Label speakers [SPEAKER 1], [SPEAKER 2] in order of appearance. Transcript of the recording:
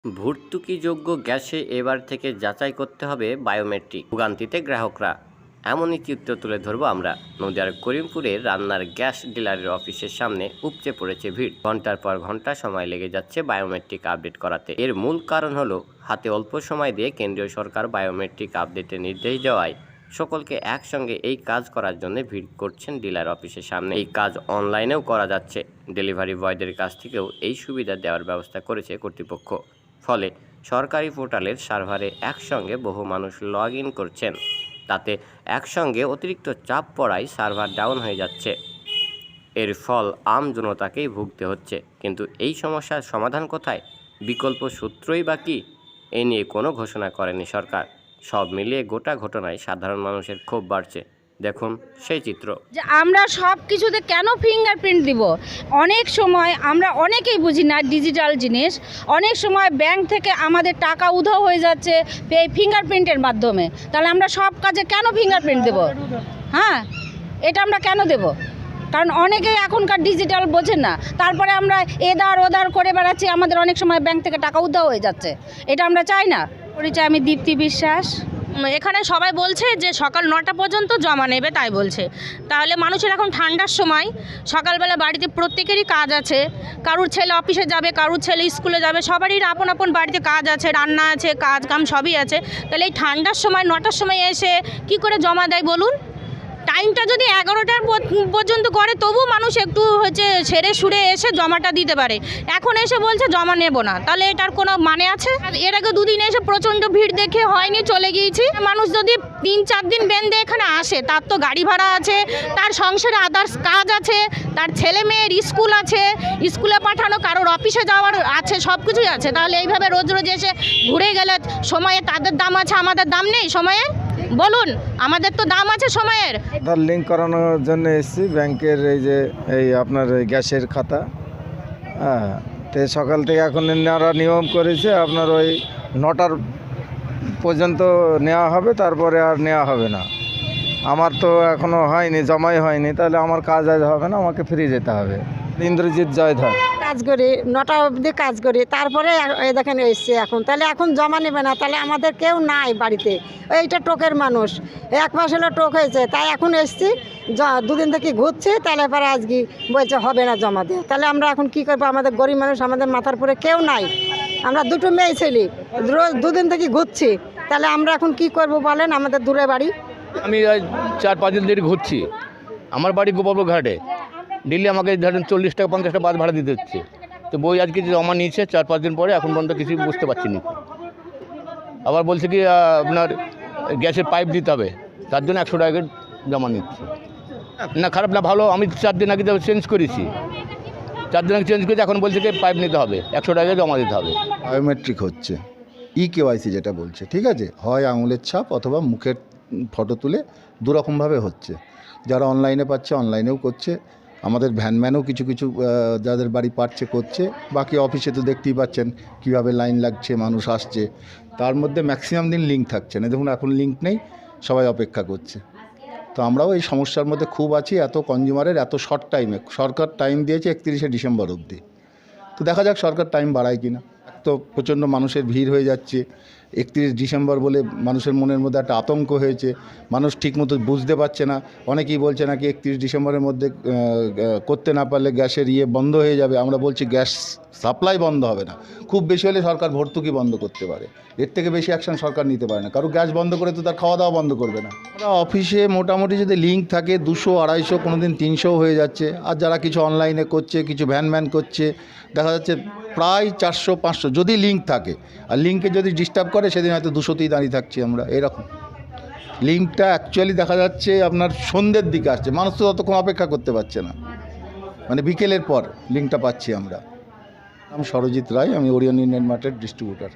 [SPEAKER 1] ভর্তুকিযোগ্য গ্যাসে এবার থেকে যাচাই করতে হবে বায়োমেট্রিক। ভোগান্তিতে গ্রাহকরা, এমনই চিত্র তুলে ধরবো আমরা। নদিয়ার করিমপুরে রান্নার গ্যাস ডিলারের অফিসের সামনে উপচে পড়েছে ভিড়। ঘন্টার পর ঘন্টা সময় লেগে যাচ্ছে বায়োমেট্রিক আপডেট করাতে। এর মূল কারণ হলো হাতে অল্প সময় দিয়ে কেন্দ্রীয় সরকার বায়োমেট্রিক আপডেটের নির্দেশ দেওয়ায় সকলকে একসঙ্গে এই কাজ করার জন্য ভিড় করছেন ডিলার অফিসের সামনে। এই কাজ অনলাইনেও করা যাচ্ছে। ডেলিভারি বয়দের কাছ থেকেও এই সুবিধা দেওয়ার ব্যবস্থা করেছে কর্তৃপক্ষ। ফলে সরকারি পোর্টালের সার্ভারে একসঙ্গে বহু মানুষ লগ ইন করছেন। তাতে একসঙ্গে অতিরিক্ত চাপ পড়ায় সার্ভার ডাউন হয়ে যাচ্ছে। এর ফল আম জনতাকেই ভুগতে হচ্ছে। কিন্তু এই সমস্যার সমাধান কোথায়? বিকল্প সূত্রই বা কী? এ নিয়ে কোনো ঘোষণা করেনি সরকার। সব মিলিয়ে গোটা ঘটনায় সাধারণ মানুষের ক্ষোভ বাড়ছে। দেখুন সেই চিত্র।
[SPEAKER 2] যে আমরা সব কিছুতে কেন ফিঙ্গারপ্রিন্ট দিব? অনেক সময় আমরা অনেকেই বুঝি না ডিজিটাল জিনিস। অনেক সময় ব্যাংক থেকে আমাদের টাকা উধাও হয়ে যাচ্ছে এই ফিঙ্গারপ্রিন্টের মাধ্যমে। তাহলে আমরা সব কাজে কেন ফিঙ্গারপ্রিন্ট দেব? হ্যাঁ, এটা আমরা কেন দেব? কারণ অনেকেই এখনকার ডিজিটাল বোঝেন না। তারপরে আমরা এদার ওদার করে বেড়াচ্ছি, আমাদের অনেক সময় ব্যাংক থেকে টাকা উধাও হয়ে যাচ্ছে। এটা আমরা চাই না। পরিচয়, আমি দীপ্তি বিশ্বাস।
[SPEAKER 3] এখানে সবাই বলছে যে সকাল 9টা পর্যন্ত জমা নেবে, তাই বলছে। তাহলে মানুষের এখন ঠান্ডার সময়, সকালবেলা বাড়িতে প্রত্যেকেরই কাজ আছে। কারুর ছেলে অফিসে যাবে, কারুর ছেলে স্কুলে যাবে, সবারই আপন আপন বাড়িতে কাজ আছে, রান্না আছে, কাজ কাম সবই আছে। তাহলে এই ঠান্ডার সময় 9টার সময় এসে কি করে জমা দেয় বলুন? টাইমটা যদি 11টার পর্যন্ত করে তবু মানুষ একটু সেরে সুরে এসে জমাটা দিতে পারে। এখন এসে বলছে জমা নেব না, তাহলে এটার কোনো মানে আছে? এর আগে দুদিন এসে প্রচণ্ড ভিড় দেখে হয়নি, চলে গিয়েছি। মানুষ যদি 3-4 দিন বেঁধে এখানে আসে, তার তো গাড়ি ভাড়া আছে, তার সংসারে আদার্স কাজ আছে, তার ছেলে মেয়ের স্কুল আছে, স্কুলে পাঠানো, কারোর অফিসে যাওয়ার আছে, সব কিছুই আছে। তাহলে এইভাবে রোজ রোজ এসে ঘুরে গেলে সময়ে তাদের দাম আছে, আমাদের দাম নেই সময়ে? বলুন, আমাদের তো দাম আছে সময়ের।
[SPEAKER 4] আধার লিঙ্ক করানোর জন্য এসেছি ব্যাংকের, এই আপনার গ্যাসের খাতা। হ্যাঁ, তো সকাল থেকে এখন নেওয়ার নিয়ম করেছে আপনার ওই 9টার পর্যন্ত নেওয়া হবে, তারপরে আর নেওয়া হবে না। আমার তো এখনও হয়নি, জমাই হয়নি, তাহলে আমার কাজ আজ হবে না, আমাকে ফিরে যেতে হবে। ইন্দ্রজিৎ জয়ধর।
[SPEAKER 5] কাজ করি 9টা অবধি কাজ করি, তারপরে এই দেখেন এসছে এখন। তাহলে এখন জমা নেবে না, তাহলে আমাদের কেউ নাই বাড়িতে। এইটা টোকের মানুষ, 1 মাস হলো টোক হয়েছে, তাই এখন এসছি। 2 দিন থেকে ঘুরছি, তাহলে পরে আজকে বলছে হবে না জমা দিয়ে। তাহলে আমরা এখন কি করবো? আমাদের গরিব মানুষ, আমাদের মাথার উপরে কেউ নাই। আমরা 2টো মেয়ে ছেলে, রোজ 2 দিন থেকে ঘুরছি, তাহলে আমরা এখন কি করব বলেন? আমাদের দূরে বাড়ি।
[SPEAKER 6] আমি 4-5 দিন ধরে ঘুরছি। আমার বাড়ি গোপালপুর ঘাটে। ডেলি আমাকে ধরেন 40 টাকা 50 টাকা বাস ভাড়া দিতে হচ্ছে। তো বই আজকে যে জমা নিয়েছে 4-5 দিন পরে, এখন পর্যন্ত কিছু বুঝতে পারছি না। আবার বলছে কি আপনার গ্যাসের পাইপ দিতে হবে, তার জন্য 100 টাকা জমা নিচ্ছে। না খারাপ না, ভালো। আমি 4 দিন আগে চেঞ্জ করেছি, 4 দিন আগে চেঞ্জ করেছি, এখন বলছে কি পাইপ নিতে হবে, 100 টাকা জমা দিতে হবে।
[SPEAKER 7] বায়োমেট্রিক হচ্ছে, কেওয়াইসি যেটা বলছে, ঠিক আছে। হয় আঙুলের ছাপ অথবা মুখের ফটো তুলে, দুরকমভাবে হচ্ছে। যারা অনলাইনে পাচ্ছে অনলাইনেও করছে, আমাদের ভ্যানম্যানও কিছু কিছু যাদের বাড়ি পাচ্ছে করছে। বাকি অফিসে তো দেখতেই পাচ্ছেন কীভাবে লাইন লাগছে, মানুষ আসছে। তার মধ্যে ম্যাক্সিমাম দিন লিঙ্ক থাকছে না। দেখুন এখন লিঙ্ক নেই, সবাই অপেক্ষা করছে। তো আমরাও এই সমস্যার মধ্যে খুব আছি। এত কনজিউমারের এত শর্ট টাইমে, সরকার টাইম দিয়েছে 31শে ডিসেম্বর অবধি। তো দেখা যাক সরকার টাইম বাড়ায় কিনা। তো প্রচণ্ড মানুষের ভিড় হয়ে যাচ্ছে। 31 ডিসেম্বর বলে মানুষের মনের মধ্যে একটা আতঙ্ক হয়েছে। মানুষ ঠিকমতো বুঝতে পারছে না। অনেকেই বলছে নাকি 31 ডিসেম্বরের মধ্যে করতে না পারলে গ্যাসের বন্ধ হয়ে যাবে। আমরা বলছি গ্যাস সাপ্লাই বন্ধ হবে না, খুব বেশি হলে সরকার ভর্তুকি বন্ধ করতে পারে। এর থেকে বেশি অ্যাকশন সরকার নিতে পারে না। কারো গ্যাস বন্ধ করে তো তার খাওয়া দাওয়া বন্ধ করবে না। আমরা অফিসে মোটামুটি যদি লিঙ্ক থাকে 200-250, কোনো দিন 300 হয়ে যাচ্ছে। আর যারা কিছু অনলাইনে করছে, কিছু ভ্যান করছে, দেখা যাচ্ছে প্রায় 400-500 যদি লিঙ্ক থাকে। আর লিঙ্কে যদি ডিস্টার্ব করে সেদিন হয়তো 200তেই দাঁড়িয়ে থাকছি আমরা। এরকম লিঙ্কটা অ্যাকচুয়ালি দেখা যাচ্ছে আপনার সন্ধ্যের দিকে আসছে, মানুষ তো ততক্ষণ অপেক্ষা করতে পারছে না, মানে বিকেলের পর লিঙ্কটা পাচ্ছি আমরা। আমি সরজিৎ রায়, আমি ওরিয়ন ইন্ডিয়ান মার্টের ডিস্ট্রিবিউটার।